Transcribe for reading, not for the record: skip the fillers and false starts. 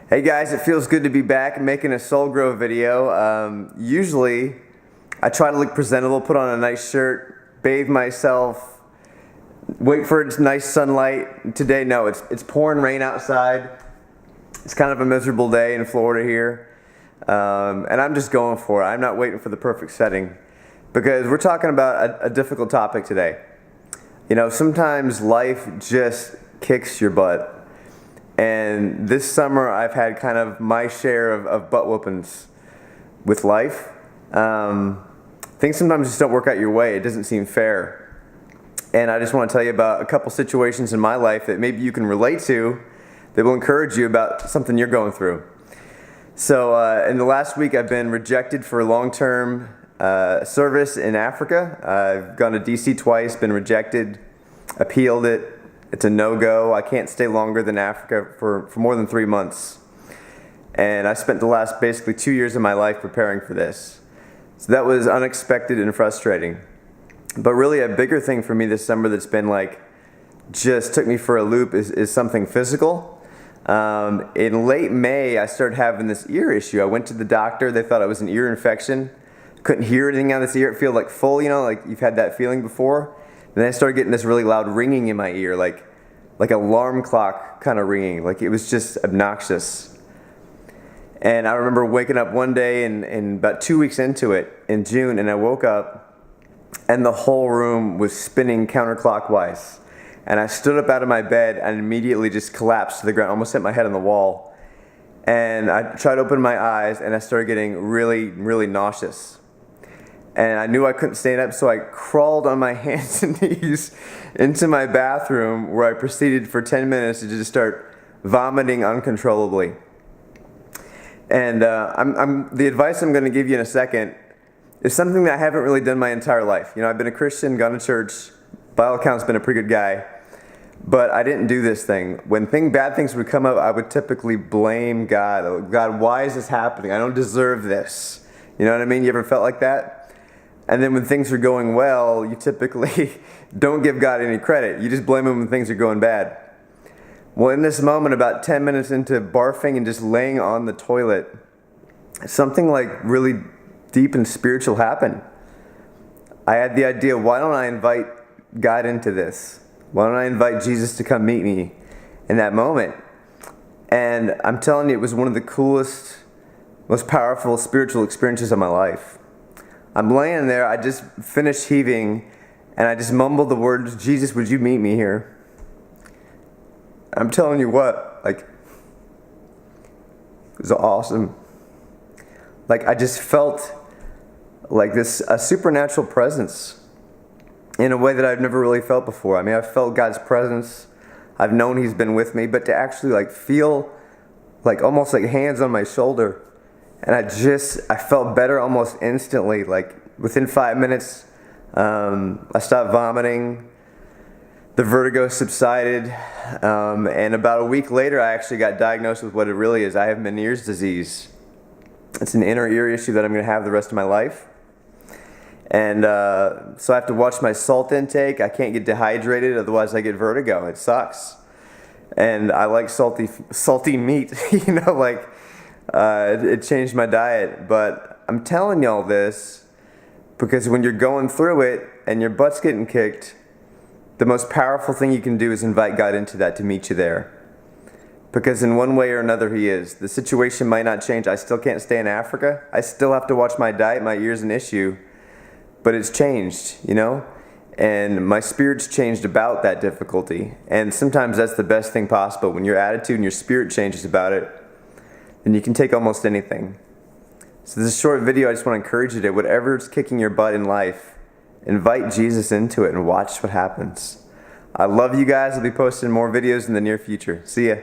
Hey guys, it feels good to be back making a Soul Grow video. Usually I try to look presentable, put on a nice shirt, bathe myself, wait for its nice sunlight. Today, no, it's pouring rain outside. It's kind of a miserable day in Florida here. And I'm just going for it. I'm not waiting for the perfect setting because we're talking about a difficult topic today. You know, sometimes life just kicks your butt. And this summer I've had kind of my share of butt whoopings with life. Things sometimes just don't work out your way. It doesn't seem fair. And I just want to tell you about a couple situations in my life that maybe you can relate to that will encourage you about something you're going through. So in the last week I've been rejected for long-term service in Africa. I've gone to DC twice, been rejected, appealed it. It's a no-go. I can't stay longer than Africa for more than 3 months. And I spent the last basically 2 years of my life preparing for this. So that was unexpected and frustrating. But really a bigger thing for me this summer that's been like, just took me for a loop is something physical. In late May, I started having this ear issue. I went to the doctor. They thought it was an ear infection. Couldn't hear anything out of this ear. It felt like full, you know, like you've had that feeling before. Then I started getting this really loud ringing in my ear, like alarm clock kind of ringing, like it was just obnoxious. And I remember waking up one day and about 2 weeks into it, in June, and I woke up and the whole room was spinning counterclockwise. And I stood up out of my bed and immediately just collapsed to the ground, almost hit my head on the wall. And I tried to open my eyes and I started getting really, really nauseous. And I knew I couldn't stand up, so I crawled on my hands and knees into my bathroom where I proceeded for 10 minutes to just start vomiting uncontrollably. And the advice I'm going to give you in a second is something that I haven't really done my entire life. You know, I've been a Christian, gone to church, by all accounts been a pretty good guy, but I didn't do this thing. When bad things would come up, I would typically blame God. Oh, God, why is this happening? I don't deserve this. You know what I mean? You ever felt like that? And then when things are going well, you typically don't give God any credit. You just blame Him when things are going bad. Well, in this moment, about 10 minutes into barfing and just laying on the toilet, something like really deep and spiritual happened. I had the idea, why don't I invite God into this? Why don't I invite Jesus to come meet me in that moment? And I'm telling you, it was one of the coolest, most powerful spiritual experiences of my life. I'm laying there, I just finished heaving, and I just mumbled the words, Jesus, would you meet me here? I'm telling you what, like, it was awesome. Like, I just felt like a supernatural presence in a way that I've never really felt before. I mean, I've felt God's presence, I've known He's been with me, but to actually like feel like almost like hands on my shoulder. And I felt better almost instantly. Like within 5 minutes, I stopped vomiting. The vertigo subsided. And about a week later, I actually got diagnosed with what it really is. I have Meniere's disease. It's an inner ear issue that I'm going to have the rest of my life. And so I have to watch my salt intake. I can't get dehydrated, otherwise I get vertigo. It sucks. And I like salty meat, you know, like. It changed my diet, but I'm telling y'all this because when you're going through it and your butt's getting kicked, the most powerful thing you can do is invite God into that to meet you there. Because in one way or another He is. The situation might not change. I still can't stay in Africa. I still have to watch my diet. My ear's an issue, but it's changed, you know? And my spirit's changed about that difficulty. And sometimes that's the best thing possible. When your attitude and your spirit changes about it, and you can take almost anything. So this is a short video. I just want to encourage you to, whatever's kicking your butt in life, invite Jesus into it and watch what happens. I love you guys. I'll be posting more videos in the near future. See ya.